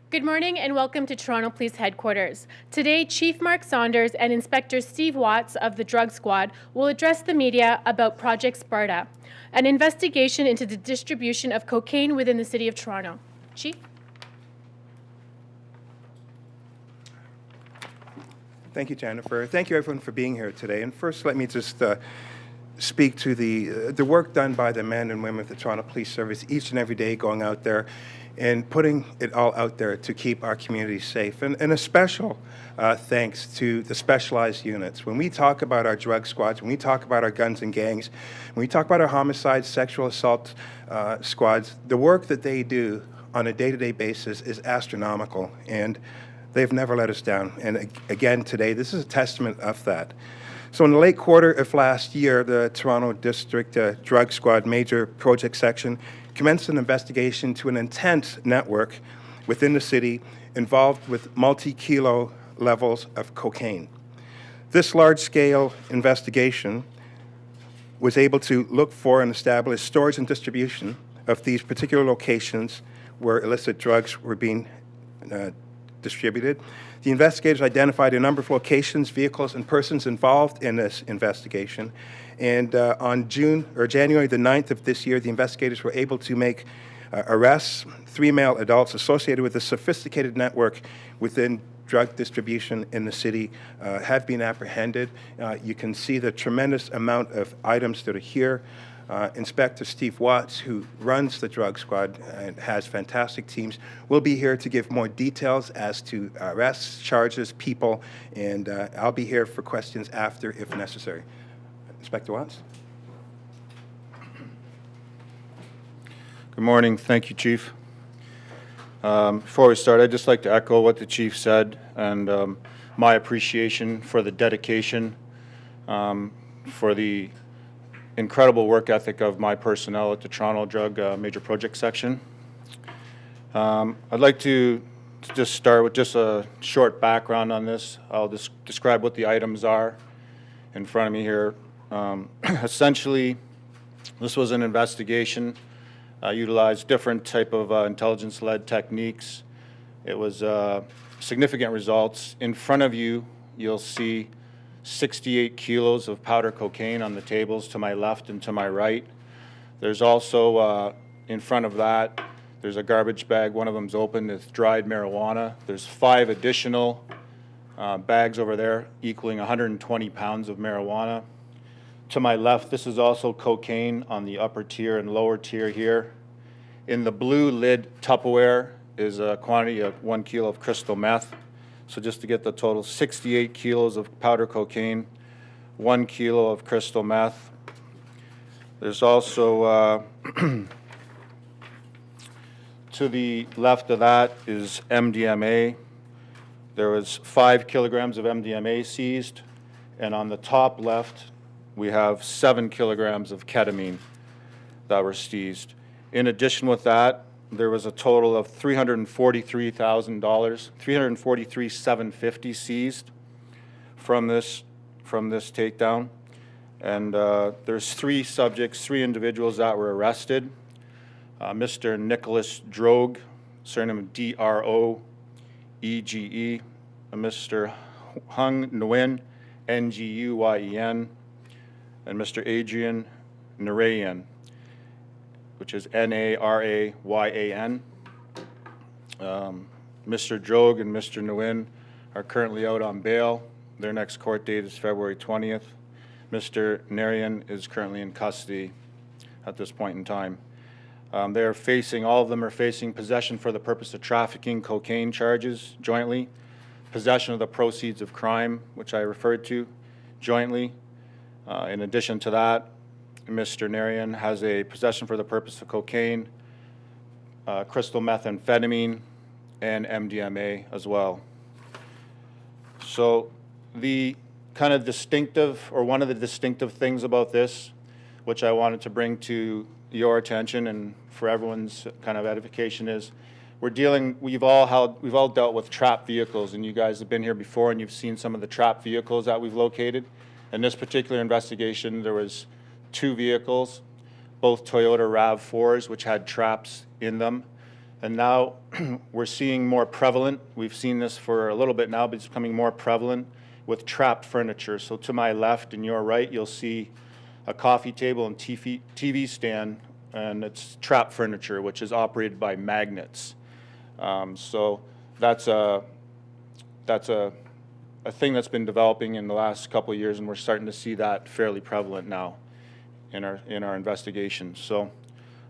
Good morning and welcome to Toronto Police Headquarters. Today, Chief Mark Saunders and Inspector Steve Watts of the Drug Squad will address the media about Project Sparta, an investigation into the distribution of cocaine within the City of Toronto. Chief? Thank you, Jennifer. Thank you, everyone, for being here today. And first, let me just speak to the work done by the men and women of the Toronto Police Service each and every day, going out there and putting it all out there to keep our community safe. And a special thanks to the specialized units. When we talk about our drug squads, when we talk about our guns and gangs, when we talk about our homicide, sexual assault squads, the work that they do on a day-to-day basis is astronomical, and they've never let us down. And again, today, this is a testament of that. So in the late quarter of last year, the Toronto District Drug Squad Major Project Section commenced an investigation to an intense network within the city involved with multi-kilo levels of cocaine. This large-scale investigation was able to look for and establish storage and distribution of these particular locations where illicit drugs were being distributed. The investigators identified a number of locations, vehicles, and persons involved in this investigation. And on January the 9th of this year, the investigators were able to make arrests. 3 male adults associated with a sophisticated network within drug distribution in the city have been apprehended. You can see the tremendous amount of items that are here. Inspector Steve Watts, who runs the drug squad and has fantastic teams, will be here to give more details as to arrests, charges, people, and I'll be here for questions after if necessary. Inspector Watts. Good morning. Thank you, Chief. Before we start, I'd just like to echo what the Chief said and my appreciation for the dedication, for the incredible work ethic of my personnel at the Toronto Drug Major Project Section. I'd like to just start with just a short background on this. I'll just describe what the items are in front of me here. Essentially, this was an investigation, utilized different type of intelligence-led techniques. It was significant results. In front of you, you'll see 68 kilos of powder cocaine on the tables to my left and to my right. There's also, in front of that, there's a garbage bag. One of them's open. It's dried marijuana. There's 5 additional bags over there equaling 120 pounds of marijuana. To my left, this is also cocaine on the upper tier and lower tier here. In the blue lid Tupperware is a quantity of 1 kilo of crystal meth. So just to get the total, 68 kilos of powder cocaine, 1 kilo of crystal meth. There's also, to the left of that is MDMA. There was 5 kilograms of MDMA seized, and on the top left, we have 7 kilograms of ketamine that were seized. In addition with that, there was a total of $343,000, $343,750 seized from this takedown. And there's 3 subjects, 3 individuals that were arrested. Mr. Nicholas Droge, surname D-R-O-E-G-E, Mr. Hung Nguyen, N-G-U-Y-E-N, and Mr. Adrian Narayan, which is N-A-R-A-Y-A-N. Mr. Droge and Mr. Nguyen are currently out on bail. Their next court date is February 20th. Mr. Narayan is currently in custody at this point in time. All of them are facing possession for the purpose of trafficking cocaine charges jointly, possession of the proceeds of crime, which I referred to jointly. In addition to that, Mr. Narayan has a possession for the purpose of cocaine, crystal methamphetamine, and MDMA as well. So the kind of distinctive, or one of the distinctive things about this, which I wanted to bring to your attention and for everyone's kind of edification, is we've all dealt with trapped vehicles, and you guys have been here before and you've seen some of the trapped vehicles that we've located. In this particular investigation, there was 2 vehicles, both Toyota RAV4s, which had traps in them. And now we're seeing more prevalent. We've seen this for a little bit now, but it's becoming more prevalent with trapped furniture. So to my left and your right, you'll see a coffee table and TV stand, and it's trapped furniture, which is operated by magnets. So that's a thing that's been developing in the last couple of years, and we're starting to see that fairly prevalent now in our investigations. So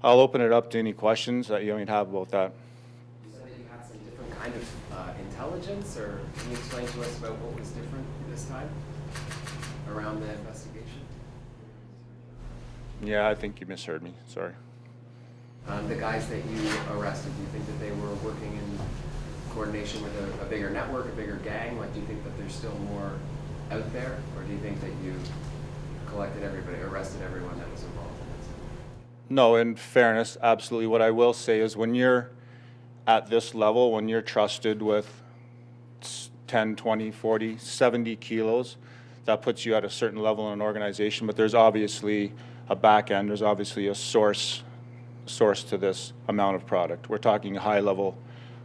I'll open it up to any questions that you might have about that. You said that you had some different kind of intelligence, or can you explain to us about what was different this time around the investigation? Yeah, I think you misheard me. Sorry. The guys that you arrested, do you think that they were working in coordination with a bigger network, a bigger gang? Like, do you think that there's still more out there, or do you think that you collected everybody, arrested everyone that was involved in this? No, in fairness, absolutely. What I will say is when you're at this level, when you're trusted with 10, 20, 40, 70 kilos, that puts you at a certain level in an organization, but there's obviously a back end, there's obviously a source to this amount of product. We're talking high level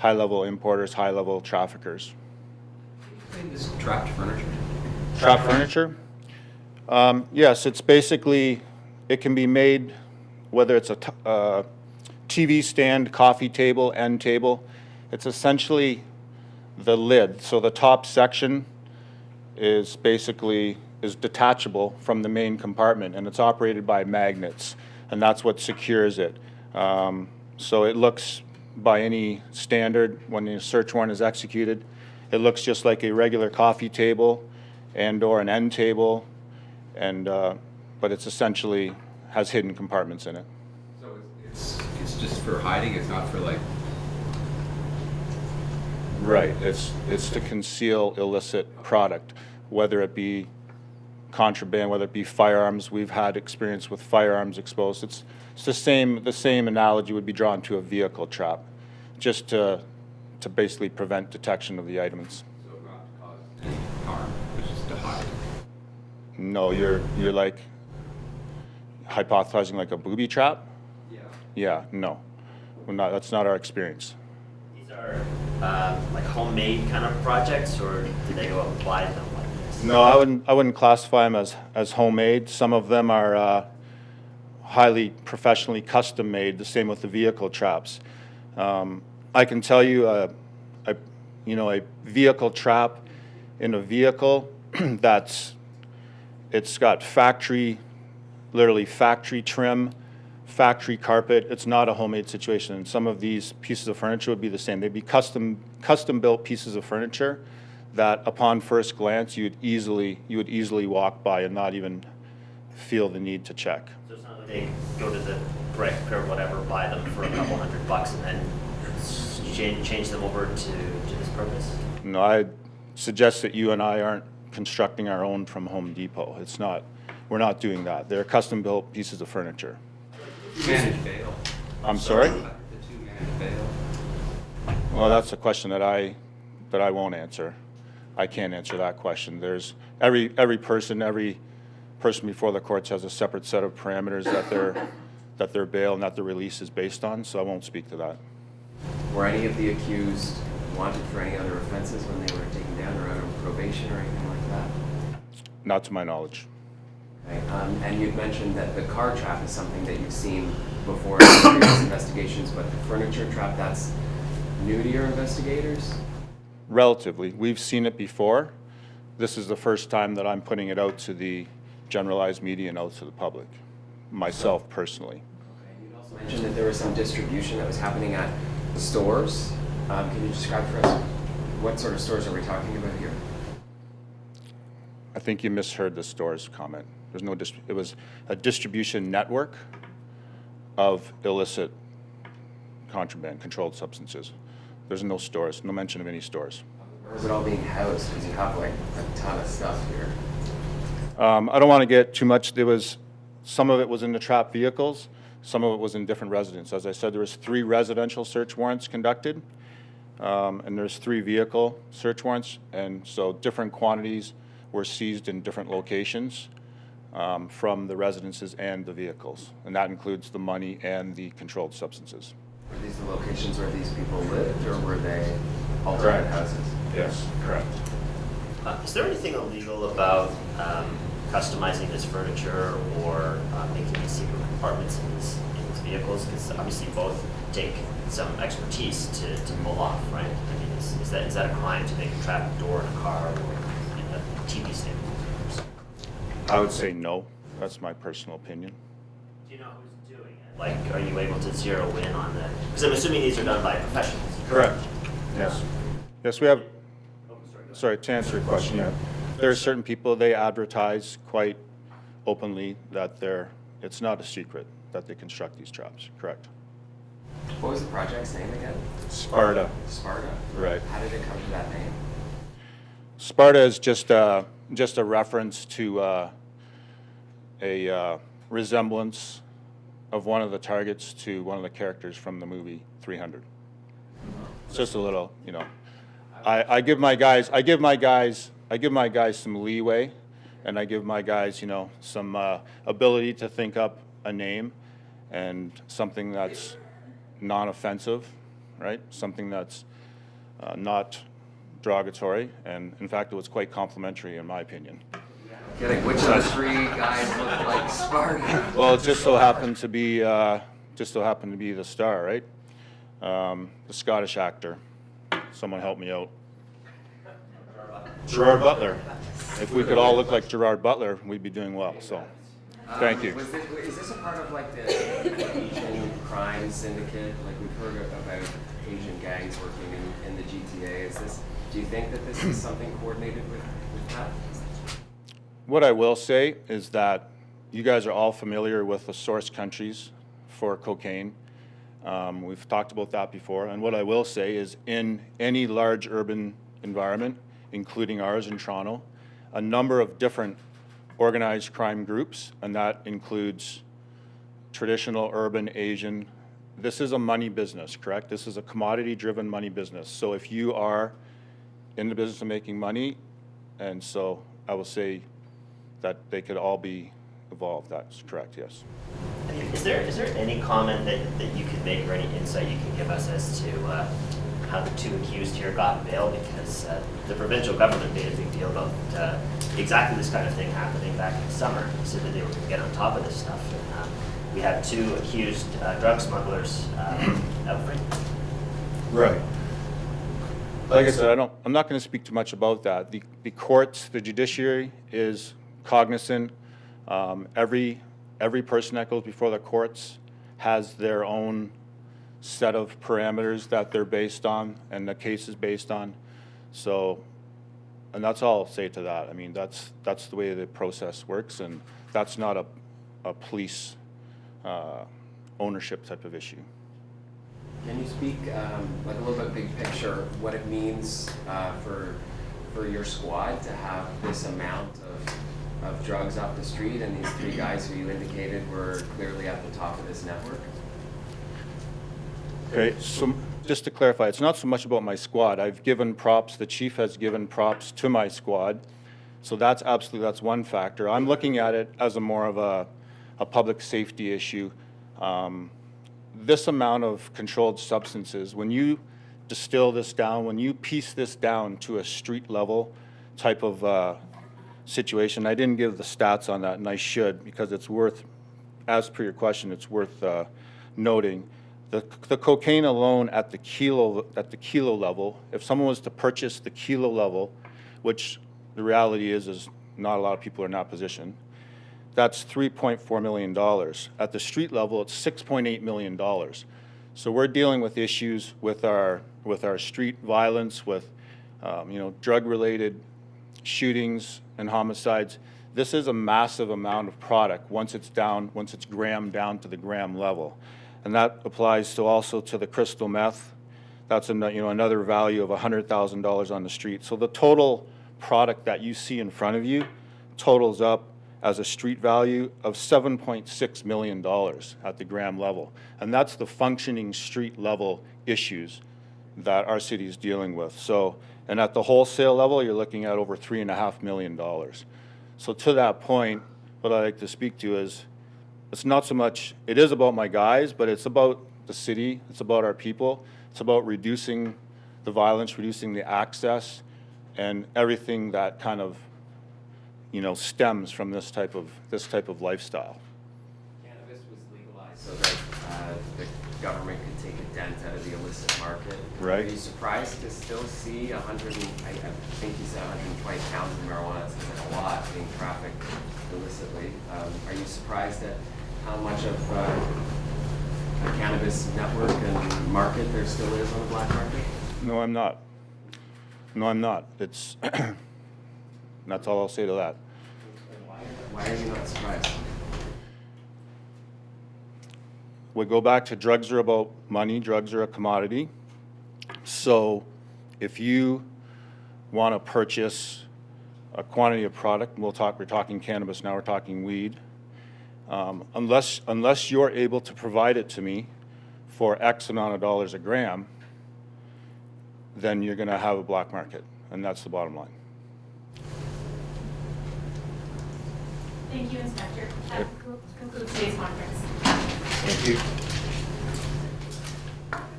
importers, high level traffickers. This trapped furniture? Trapped furniture? Yes, it's basically, it can be made, whether it's a TV stand, coffee table, end table. It's essentially the lid. So the top section is detachable from the main compartment, and it's operated by magnets, and that's what secures it. So it looks, by any standard, when the search warrant is executed, it looks just like a regular coffee table and or an end table, and but it's essentially has hidden compartments in it. So it's just for hiding. It's not for like. Right. It's to conceal illicit product, whether it be contraband, whether it be firearms. We've had experience with firearms exposed. It's the same analogy would be drawn to a vehicle trap, just to basically prevent detection of the items. So not to cause any harm, but just to hide. No, you're like hypothesizing like a booby trap? Yeah. Yeah, no. We're not, that's not our experience. These are like homemade kind of projects, or did they go out and buy them like this? No, I wouldn't classify them as homemade. Some of them are highly professionally custom made. The same with the vehicle traps. I can tell you, a vehicle trap in a vehicle it's got literally factory trim, factory carpet. It's not a homemade situation. And some of these pieces of furniture would be the same. They'd be custom built pieces of furniture that upon first glance you would easily walk by and not even feel the need to check. So it's not like they go to the brick or whatever, buy them for a couple $100 and then change them over to this purpose? No, I suggest that you and I aren't constructing our own from Home Depot. We're not doing that. They're custom built pieces of furniture. Managed bail. I'm sorry? The two managed bail. Well, that's a question that I won't answer. I can't answer that question. There's every person before the courts has a separate set of parameters that their bail and that their release is based on, so I won't speak to that. Were any of the accused wanted for any other offenses when they were taken down or out of probation or anything like that? Not to my knowledge. Okay. And you'd mentioned that the car trap is something that you've seen before in previous investigations, but the furniture trap, that's new to your investigators? Relatively. We've seen it before. This is the first time that I'm putting it out to the generalized media and out to the public, myself personally. Okay. You'd also mentioned that there was some distribution that was happening at stores. Can you describe for us what sort of stores are we talking about here? I think you misheard the stores comment. There's no it was a distribution network of illicit contraband, controlled substances. There's no stores, no mention of any stores. Where was it all being housed? Because you have like a ton of stuff here. I don't want to get too much. Some of it was in the trapped vehicles, some of it was in different residences. As I said, there was 3 residential search warrants conducted, and there's 3 vehicle search warrants, and so different quantities were seized in different locations from the residences and the vehicles, and that includes the money and the controlled substances. Were these the locations where these people lived, or were they alternate Correct. houses? Yes, correct. Is there anything illegal about customizing this furniture or making these secret compartments in these vehicles? Because obviously both take some expertise to pull off, right? I mean, is that a crime to make a trap door in a car or in a TV stand? I would say no. That's my personal opinion. Do you know who's doing it? Like, are you able to zero in on that? Because I'm assuming these are done by professionals. Correct. Yes. Yes, we have, Oh, sorry, go ahead. sorry, to answer your question, yeah. There are certain people, they advertise quite openly that it's not a secret that they construct these traps, correct? What was the project's name again? Sparta. Sparta? Right. How did it come to that name? Sparta is just a reference to a resemblance of one of the targets to one of the characters from the movie 300. It's just a little, you know. I give my guys some leeway, and I give my guys, you know, some ability to think up a name and something that's non-offensive, right? Something that's not derogatory, and in fact, it was quite complimentary in my opinion. Kidding. Which of the three guys looked like Sparta? Well, it just so happened to be the star, right? The Scottish actor. Someone help me out. Gerard Butler. If we could all look like Gerard Butler, we'd be doing well. So, thank you. Is this a part of like the Asian crime syndicate? Like we've heard about Asian gangs working in the GTA. Do you think that this is something coordinated with that? What I will say is that you guys are all familiar with the source countries for cocaine. We've talked about that before. And what I will say is in any large urban environment, including ours in Toronto, a number of different organized crime groups, and that includes traditional, urban, Asian. This is a money business, correct? This is a commodity-driven money business. So if you are in the business of making money, and so I will say that they could all be involved. That's correct, yes. Is there any comment that you could make or any insight you can give us as to how the two accused here got bail? Because the provincial government made a big deal about exactly this kind of thing happening back in the summer. They said that they were going to get on top of this stuff. And we had two accused drug smugglers out free. Right. Like I said, I'm not going to speak too much about that. The courts, the judiciary is cognizant. Every person that goes before the courts has their own set of parameters that they're based on and the case is based on. So, and that's all I'll say to that. I mean, that's the way the process works, and that's not a police ownership type of issue. Can you speak like a little bit big picture what it means for your squad to have this amount of drugs off the street, and these three guys who you indicated were clearly at the top of this network? Okay, so just to clarify, it's not so much about my squad. I've given props, the chief has given props to my squad. So that's one factor. I'm looking at it as a more of a public safety issue. This amount of controlled substances, when you distill this down, when you piece this down to a street level type of situation, I didn't give the stats on that, and I should, because it's worth, as per your question, it's worth noting. The cocaine alone at the kilo level, if someone was to purchase the kilo level, which the reality is not a lot of people are in that position, that's $3.4 million. At the street level, it's $6.8 million. So we're dealing with issues with our street violence, with drug-related shootings and homicides. This is a massive amount of product once it's grammed down to the gram level. And that applies also to the crystal meth. That's another value of $100,000 on the street. So the total product that you see in front of you totals up as a street value of $7.6 million at the gram level. And that's the functioning street level issues that our city is dealing with. So, and at the wholesale level, you're looking at over $3.5 million. So to that point, what I'd like to speak to is, it's not so much, it is about my guys, but it's about the city, it's about our people, it's about reducing the violence, reducing the access, and everything that kind of, you know, stems from this type of lifestyle. Cannabis was legalized so that the government could take a dent out of the illicit market. Right. Are you surprised to still see 100, I think you said 120 pounds of marijuana, that seems like a lot being trafficked illicitly. Are you surprised at how much of a cannabis network and market there still is on the black market? No, I'm not. No, I'm not. It's, that's all I'll say to that. Why are you not surprised? We go back to drugs are about money, drugs are a commodity. So if you want to purchase a quantity of product, we're talking cannabis now, we're talking weed, unless you're able to provide it to me for X amount of dollars a gram, then you're going to have a black market, and that's the bottom line. Thank you, Inspector. That concludes today's conference. Thank you.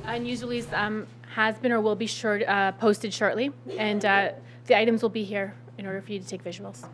A news release has been or will be posted shortly, and the items will be here in order for you to take visuals.